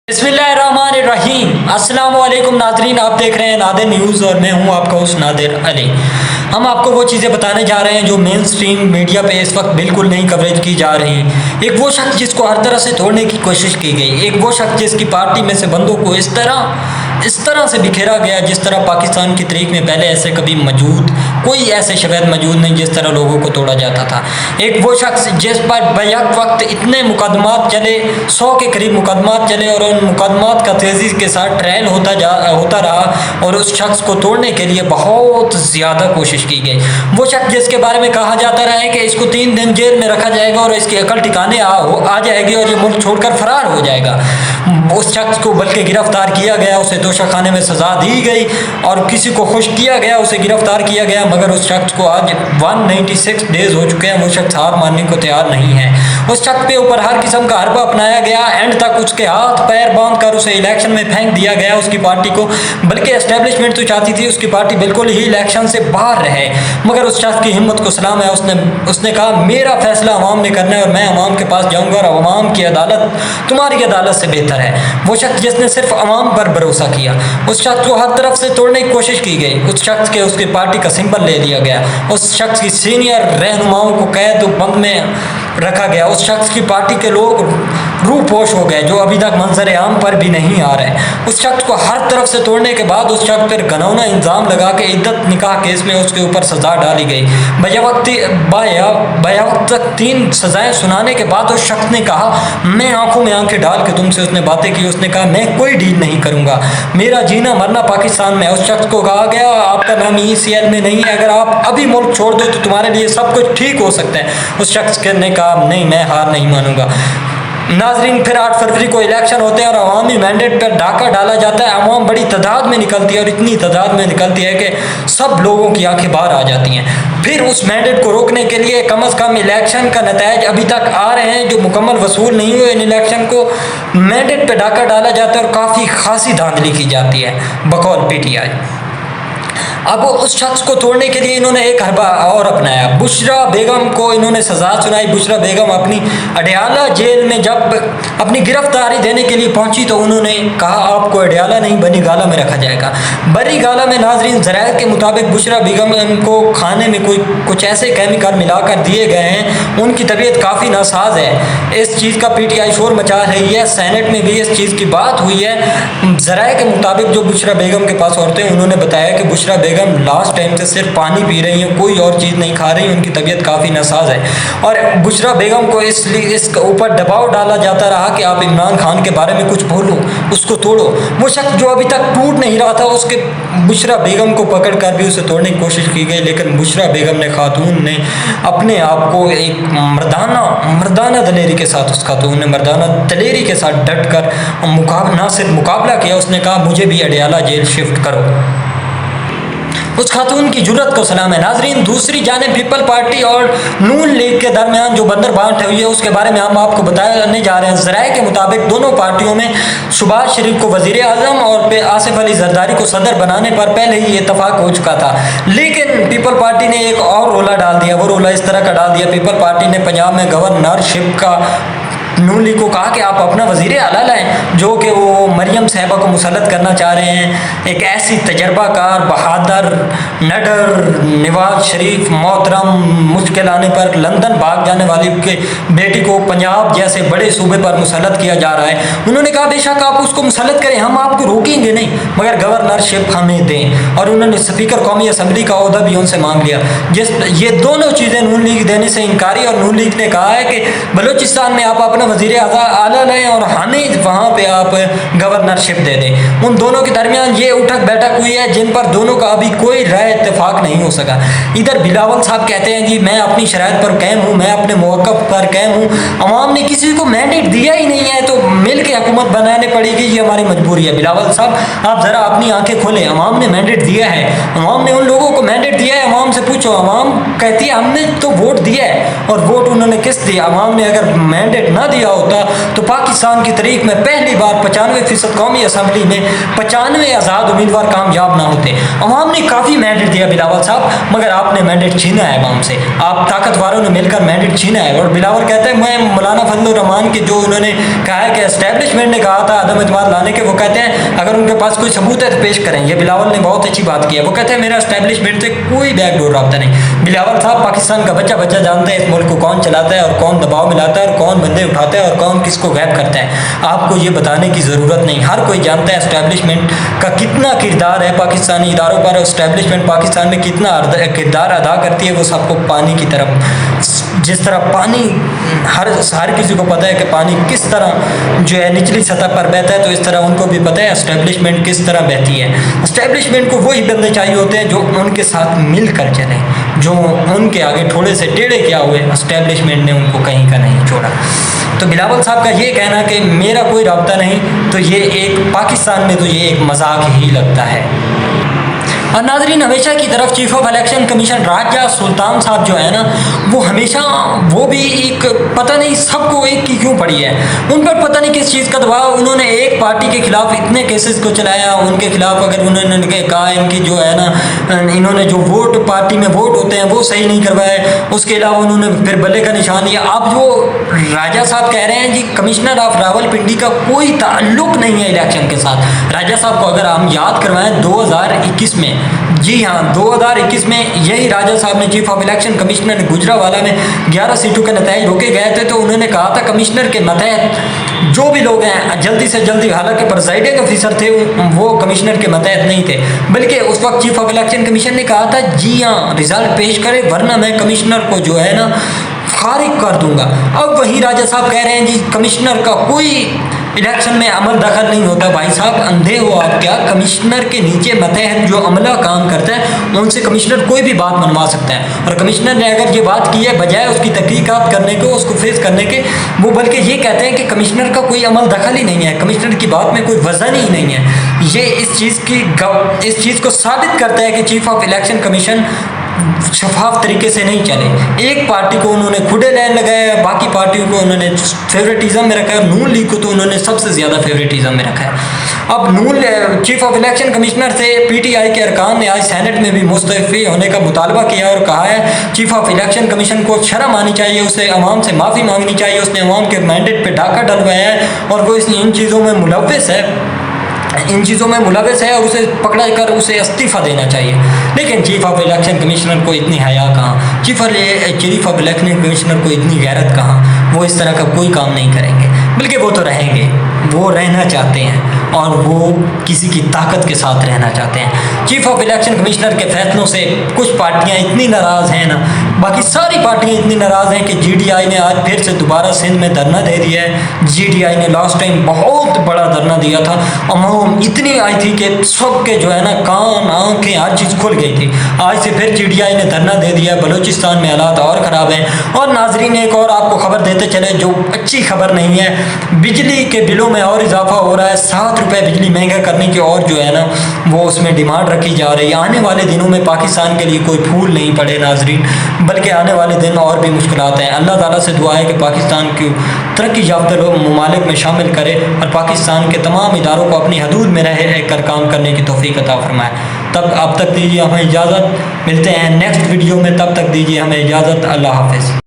बिस्मिल्लाहिर्रहमानिर्रहीम। अस्सलाम वालेकुम नाज़रीन, आप देख रहे हैं नादिर न्यूज़ और मैं हूं आपका होस्ट नादिर अली। हम आपको वो चीज़ें बताने जा रहे हैं जो मेन स्ट्रीम मीडिया पे इस वक्त बिल्कुल नहीं कवरेज की जा रही। एक वो शख्स जिसको हर तरह से तोड़ने की कोशिश की गई, एक वो शख्स जिसकी पार्टी में से बंदों को इस तरह से बिखेरा गया जिस तरह पाकिस्तान की तारीख में पहले ऐसे कभी कोई ऐसे शख्स मौजूद नहीं जिस तरह लोगों को तोड़ा जाता था। एक वो शख्स जिस पर बैक वक्त इतने मुकदमात चले, 100 के करीब मुकदमात चले और उन मुकदमात का तेज़ी के साथ ट्रायल होता रहा और उस शख्स को तोड़ने के लिए बहुत ज़्यादा कोशिश की गई। वो शख्स जिसके बारे में कहा जाता रहा है कि इसको 3 दिन जेल में रखा जाएगा और इसकी अकल ठिकाने आ जाएगी और ये मुल्क छोड़कर फरार हो जाएगा। उस शख्स को बल्कि गिरफ्तार किया गया, उसे तोशाखाने में सज़ा दी गई और किसी को खुश किया गया, उसे गिरफ्तार किया गया, मगर उस शख्स को आज 196 डेज़ हो चुके हैं। वो शख्स हार मानने को तैयार नहीं है। उस शख्स के ऊपर हर किस्म का हरबा अपनाया गया, एंड तक उसके हाथ पैर बांध कर उसे इलेक्शन में फेंक दिया गया उसकी पार्टी को। बल्कि एस्टेब्लिशमेंट तो चाहती थी उसकी पार्टी बिल्कुल ही इलेक्शन से बाहर रहे, मगर उस शख्स की हिम्मत को सलाम है। उसने कहा मेरा फैसला अवाम ने करना है और मैं अवाम के पास जाऊँगा और अवाम की अदालत तुम्हारी अदालत से बेहतर है। वो शख्स जिसने सिर्फ अवाम पर भरोसा किया, उस शख्स को हर तरफ से तोड़ने की कोशिश की गई। उस शख्स के उसकी पार्टी का सिंबल ले लिया गया, उस शख्स की सीनियर रहनुमाओं को कैद बंद में रखा गया, उस शख्स की पार्टी के लोग रूपोश हो गए जो अभी तक मंजर आम पर भी नहीं आ रहे। उस शख्स को हर तरफ से तोड़ने के बाद उस शख्स पर घनौना इल्ज़ाम लगा के इद्दत निकाह केस में उसके ऊपर सज़ा डाली गई। बयावक्त तक 3 सज़ाएँ सुनाने के बाद उस शख्स ने कहा मैं आंखों में आंखें डाल के तुमसे उसने बातें की। उसने कहा मैं कोई डील नहीं करूँगा, मेरा जीना मरना पाकिस्तान में। उस शख्स को कहा गया आपका नाम ECL में नहीं है, अगर आप अभी मुल्क छोड़ दो तो तुम्हारे लिए सब कुछ ठीक हो सकता है। उस शख्स ने कहा नहीं, मैं हार नहीं मानूंगा। नाजरीन, फिर 8 फरवरी को इलेक्शन होते हैं और अवामी मैंडेट पर डाका डाला जाता है। अवाम बड़ी तादाद में निकलती है और इतनी तादाद में निकलती है कि सब लोगों की आंखें बाहर आ जाती हैं। फिर उस मैंडेट को रोकने के लिए कम अज़ कम इलेक्शन का नतायज अभी तक आ रहे हैं जो मुकम्मल वसूल नहीं हुए। इन इलेक्शन को मैंडेट पर डाका डाला जाता है और काफ़ी खासी धांधली की जाती है बकौल PTI। अब उस शख्स को तोड़ने के लिए इन्होंने एक हरबा और अपनाया। बुशरा बेगम को इन्होंने सज़ा सुनाई। बुशरा बेगम अपनी अडयाला जेल में जब अपनी गिरफ्तारी देने के लिए पहुंची तो उन्होंने कहा आपको अडयाला नहीं बरी गाला में रखा जाएगा। बरी गाला में नाजरीन ज़राए के मुताबिक बुशरा बेगम को खाने में कुछ ऐसे केमिकल मिलाकर दिए गए हैं, उनकी तबीयत काफ़ी नासाज है। इस चीज़ का PTI शोर मचा रही है, सेनेट में भी इस चीज़ की बात हुई है। ज़राए के मुताबिक जो बुशरा बेगम के पास औरतें उन्होंने बताया कि बुशरा बेगम लास्ट टाइम से सिर्फ पानी पी रही हैं, कोई और चीज़ नहीं खा रही, उनकी तबीयत काफ़ी नासाज है। और बुशरा बेगम को इसके ऊपर दबाव डाला जाता रहा कि आप इमरान खान के बारे में कुछ बोलो, उसको तोड़ो। वो शख्स जो अभी तक टूट नहीं रहा था, उसके बुशरा बेगम को पकड़ कर भी उसे तोड़ने की कोशिश की गई, लेकिन बुशरा बेगम ने खातून ने अपने आप को एक मर्दाना दलेरी के साथ उस खातून ने मर्दाना दलेरी के साथ डट कर ना सिर्फ मुकाबला किया, उसने कहा मुझे भी अडयाला जेल शिफ्ट करो। उस खातून की जुर्रत को सलाम है। नाजरीन, दूसरी जानिब पीपल पार्टी और नून लीग के दरमियान जो बंदर बांट हुई है उसके बारे में हम आपको बताने जा रहे हैं। ज़राए के मुताबिक दोनों पार्टियों में शहबाज शरीफ को वज़ीर आज़म और आसिफ अली जरदारी को सदर बनाने पर पहले ही इत्तफाक हो चुका था, लेकिन पीपल पार्टी ने एक और रोला डाल दिया। वो रोला इस तरह का डाल दिया, पीपल पार्टी ने पंजाब में गवर्नरशिप का नून लीग को कहा कि आप अपना वज़ीर आला लाएँ जो कि वो मरियम साहिबा को मुसल्लत करना चाह रहे हैं। एक ऐसी तजर्बाकार, बहादुर, निडर, नवाज शरीफ मोहतरम मुश्किल आने पर लंदन भाग जाने वाली के बेटी को पंजाब जैसे बड़े सूबे पर मुसल्लत किया जा रहा है। उन्होंने कहा बेशक आप उसको मुसल्लत करें, हम आपको रोकेंगे नहीं, मगर गवर्नरशिप हमें दें। और उन्होंने स्पीकर कौमी असम्बली का ओहदा भी उनसे मांग लिया। ये दोनों चीज़ें नून लीग देने से इनकारी, और नून लीग ने कहा है कि बलूचिस्तान में आप अपना वज़ीर आला लें और हमें वहाँ पे आप गवर्नरशिप दे दें। उन दोनों के दरमियान ये उठक बैठक हुई है जिन पर दोनों का अभी कोई राय इत्तेफाक नहीं हो सका। इधर बिलावल साहब कहते हैं जी मैं अपनी शराइत पर कायम हूँ, मैं अपने मौक़िफ़ पर कायम हूँ, अवाम ने किसी को मैंडेट दिया ही नहीं है तो मिल के हुकूमत बनाने पड़ेगी, ये हमारी मजबूरी है। बिलावल साहब आप ज़रा अपनी आँखें खोलें, अवाम ने मैंडेट दिया है, अवाम ने उन लोगों को मैंडेट दिया है। अवाम से पूछो, अवाम कहती है हमने तो वोट दिया है, और वोट उन्होंने किस दिया? अवाम ने अगर मैंडेट ना दिया होता तो पाकिस्तान की तारीख में पहली बार 95% 1% कौमी असम्बली में 95 आज़ाद उम्मीदवार कामयाब ना होते। अवाम ने काफ़ी मैंडेट दिया बिलावल साहब, मगर आपने मैंडेट छीना है अवाम से, आप ताकतवारों ने मिलकर मैंडेट छीना है। और बिलावल कहते हैं मैं मौलाना फजल रहमान के जो उन्होंने कहा है कि एस्टेब्लिशमेंट ने कहा था अदम एतमाद लाने के, वो कहते हैं अगर उनके पास कोई सबूत है तो पेश करें। ये बिलावल ने बहुत अच्छी बात की है। वो कहते हैं मेरा एस्टेब्लिशमेंट से कोई बैकडोर रब्ता नहीं। बिलावल साहब पाकिस्तान का बच्चा बच्चा जानते हैं इस मुल्क को कौन चलाता है और कौन दबाव में लाता है और कौन बंदे उठाता है और कौन किसको गैब करता है। आपको ये बताने की ज़रूरत नहीं, हर कोई जानता है एस्टेब्लिशमेंट का कितना किरदार है पाकिस्तानी इदारों पर। एस्टेब्लिशमेंट पाकिस्तान में कितना किरदार अदा करती है वो सबको पानी की तरफ, जिस तरह पानी हर किसी को पता है कि पानी किस तरह जो है निचली सतह पर बहता है, तो इस तरह उनको भी पता है एस्टेब्लिशमेंट किस तरह बहती है। एस्टेब्लिशमेंट को वही बंदे चाहिए होते हैं जो उनके साथ मिल कर चलें, जो उनके आगे थोड़े से टेढ़े क्या हुए, एस्टेब्लिशमेंट ने उनको कहीं का नहीं छोड़ा। तो बिलावल साहब का ये कहना कि मेरा कोई रब्ता नहीं, तो ये एक पाकिस्तान में तो ये एक मजाक ही लगता है। और नाजरीन हमेशा की तरफ चीफ ऑफ इलेक्शन कमीशन राजा सुल्तान साहब जो है ना, वो हमेशा वो भी एक पता नहीं सबको एक की क्यों पड़ी है, उन पर पता नहीं किस चीज़ का दबाव। उन्होंने एक पार्टी के खिलाफ इतने केसेस को चलाया, उनके खिलाफ अगर उन्होंने कहा इनकी जो है ना, इन्होंने जो वोट पार्टी में वोट होते हैं वो सही नहीं करवाए, उसके अलावा उन्होंने फिर बल्ले का निशान लिया। अब जो राजा साहब कह रहे हैं जी कमिश्नर ऑफ रावलपिंडी का कोई ताल्लुक नहीं है इलेक्शन के साथ। राजा साहब को अगर हम याद करवाएं 2021 में, जी हाँ 2021 में यही राजा साहब ने chief of election commissioner Gujranwala में 11 सीटों के नतीजे रोके गए थे, तो उन्होंने कहा था कमिश्नर के मतहत जो भी लोग हैं जल्दी से जल्दी, हालांकि प्रिजाइडिंग ऑफिसर थे वो कमिश्नर के मतहत नहीं थे, बल्कि उस वक्त चीफ ऑफ इलेक्शन कमीशन ने कहा था जी हाँ रिजल्ट पेश करे वरना मैं कमिश्नर को जो है ना खारिज कर दूंगा। अब वही राजा साहब कह रहे हैं जी कमिश्नर का कोई इलेक्शन में अमल दखल नहीं होता। भाई साहब अंधे हो आप क्या? कमिश्नर के नीचे मतहत जो अमला काम करता है उनसे कमिश्नर कोई भी बात मनवा सकता है, और कमिश्नर ने अगर ये बात की है बजाय उसकी तहकीकात करने को, उसको फेस करने के, वो बल्कि ये कहते हैं कि कमिश्नर का कोई अमल दखल ही नहीं है, कमिश्नर की बात में कोई वजन ही नहीं है। ये इस चीज़ को साबित करता है कि चीफ ऑफ इलेक्शन कमीशन शफाफ तरीके से नहीं चले। एक पार्टी को उन्होंने खुदे लाइन लगाया, बाकी पार्टियों को उन्होंने फेवरेटिज्म में रखा है, नून लीग को तो उन्होंने सबसे ज़्यादा फेवरेटिज्म में रखा है। अब नून चीफ ऑफ इलेक्शन कमिश्नर से पीटीआई के अरकान ने आज सेनेट में भी मुस्तफ़ी होने का मुतालबा किया और कहा है चीफ ऑफ इलेक्शन कमीशन को शर्म आनी चाहिए, उसे अवाम से माफ़ी मांगनी चाहिए, उसने अवाम के मैंडेट पर डाका डलवाया है और वो इन चीज़ों में मुलव्वस है, और उसे पकड़ा कर उसे इस्तीफ़ा देना चाहिए। लेकिन चीफ ऑफ इलेक्शन कमिश्नर को इतनी हया कहाँ, चीफ ऑफ इलेक्शन कमिश्नर को इतनी गैरत कहाँ, वो इस तरह का कोई काम नहीं करेंगे, बल्कि वो तो रहेंगे, वो रहना चाहते हैं और वो किसी की ताकत के साथ रहना चाहते हैं। चीफ ऑफ इलेक्शन कमिश्नर के फैसलों से कुछ पार्टियां इतनी नाराज़ हैं ना, बाकी सारी पार्टियां इतनी नाराज़ हैं कि जीडीआई ने आज फिर से दोबारा सिंध में धरना दे दिया है। जीडीआई ने लास्ट टाइम बहुत बड़ा धरना दिया था, अवाम इतनी आई थी कि सबके जो है ना कान आँखें हर चीज़ खुल गई थी। आज से फिर जीडीआई ने धरना दे दिया, बलूचिस्तान में हालात और ख़राब हैं। और नाजरीन एक और आपको खबर देते चले जो अच्छी खबर नहीं है, बिजली के बिलों में और इजाफा हो रहा है, 7 रुपये बिजली महंगा करने की और जो है ना वो उसमें डिमांड रखी जा रही है। आने वाले दिनों में पाकिस्तान के लिए कोई फूल नहीं पड़े नाजरीन, बल्कि आने वाले दिन और भी मुश्किलात हैं। अल्लाह ताला से दुआ है कि पाकिस्तान को तरक्की याफ्ता ममालिक में शामिल करे और पाकिस्तान के तमाम इदारों को अपनी हदूद में रह कर काम करने की तौफीक अता फरमाए। अब तक दीजिए हमें इजाज़त, मिलते हैं नेक्स्ट वीडियो में, तब तक दीजिए हमें इजाज़त। अल्लाह हाफ़िज़।